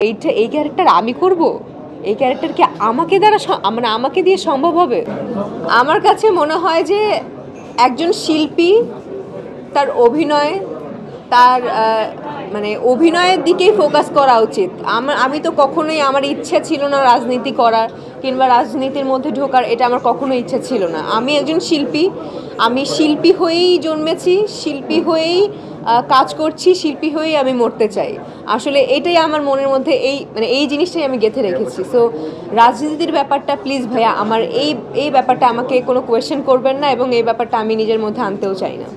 এই ক্যারেক্টার আমি করব, এই ক্যারেক্টার কি আমাকে দ্বারা মানে আমাকে দিয়ে সম্ভব হবে? আমার কাছে মনে হয় যে একজন শিল্পী তার অভিনয়, তার মানে অভিনয়ের দিকেই ফোকাস করা উচিত। আমি তো কখনোই, আমার ইচ্ছা ছিল না রাজনীতি করার কিংবা রাজনীতির মধ্যে ঢোকার, এটা আমার কখনো ইচ্ছা ছিল না। আমি একজন শিল্পী, আমি শিল্পী হয়েই জন্মেছি, শিল্পী হয়েই কাজ করছি, শিল্পী হয়েই আমি মরতে চাই। আসলে এটাই আমার মনের মধ্যে, এই জিনিসটাই আমি গেঁথে রেখেছি। সো রাজনীতির ব্যাপারটা প্লিজ ভাইয়া, আমার এই ব্যাপারটা আমাকে কোনো কোয়েশ্চেন করবেন না, এবং এই ব্যাপারটা আমি নিজের মধ্যে আনতেও চাই না।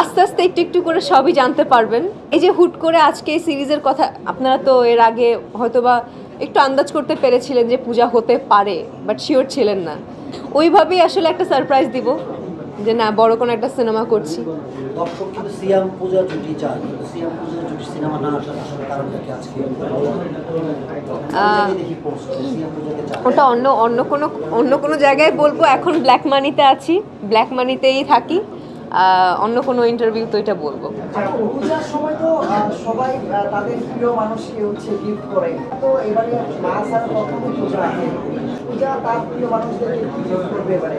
আস্তে আস্তে একটু একটু করে সবই জানতে পারবেন। এই যে হুট করে আজকে এই সিরিজের কথা, আপনারা তো এর আগে হয়তোবা একটু আন্দাজ করতে পেরেছিলেন যে পূজা হতে পারে, বাট শিওর ছিলেন না। ওইভাবেই আসলে একটা সারপ্রাইজ দিব যে না, বড় কোনো একটা সিনেমা করছি। ওটা অন্য কোনো জায়গায় বলবো। এখন ব্ল্যাক মানিতে আছি, ব্ল্যাক মানিতেই থাকি। অন্য কোনো ইন্টারভিউ তো এটা বলবো। পূজার সময় তো সবাই তাদের প্রিয় মানুষকে গিফট করে, তো এবারে মা স্যার প্রথম পূজা তার প্রিয় মানুষদেরকে কি গিফট করবে এবারে?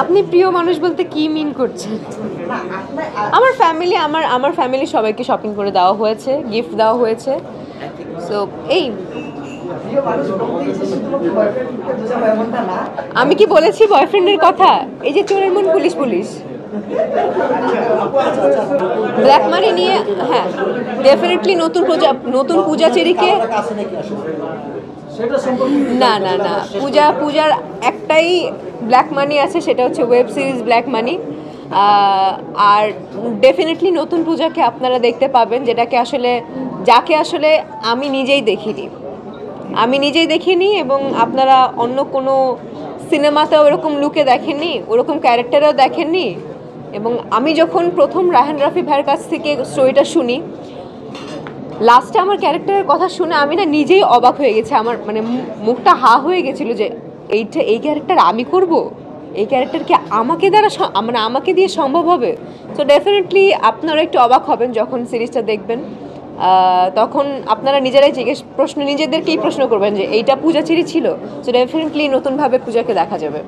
আপনি প্রিয় মানুষ বলতে কি মিন করছেন? আমার ফ্যামিলি সবাইকে শপিং করে দেওয়া হয়েছে, গিফট দেওয়া হয়েছে। সো এই আমি কি বলেছি বয়ফ্রেন্ডের কথা? এই যে চোরের মন পুলিশ পুলিশ, ব্ল্যাক মানি নিয়ে, হ্যাঁ ডেফিনেটলি নতুন পূজাচেরীকে না না না, পূজার একটাই ব্ল্যাক মানি আছে, সেটা হচ্ছে ওয়েব সিরিজ ব্ল্যাক মানি। আর ডেফিনেটলি নতুন পূজাকে আপনারা দেখতে পাবেন, যাকে আসলে আমি নিজেই দেখিনি, এবং আপনারা অন্য কোনো সিনেমাতেও ওরকম লুকে দেখেননি, ওরকম ক্যারেক্টারেও দেখেননি। এবং আমি যখন প্রথম রায়হান রাফি ভাইয়ের কাছ থেকে স্টোরিটা শুনি, লাস্টে আমার ক্যারেক্টারের কথা শুনে আমি না নিজেই অবাক হয়ে গেছি। আমার মানে মুখটা হা হয়ে গেছিল যে এই ক্যারেক্টার আমি করব, এই ক্যারেক্টার কি আমাকে দ্বারা মানে আমাকে দিয়ে সম্ভব হবে? সো ডেফিনেটলি আপনারা একটু অবাক হবেন যখন সিরিজটা দেখবেন। তখন আপনারা নিজেদেরকেই প্রশ্ন করবেন যে এইটা পূজাচেরি ছিল। সো ডেফিনেটলি নতুনভাবে পূজাকে দেখা যাবে।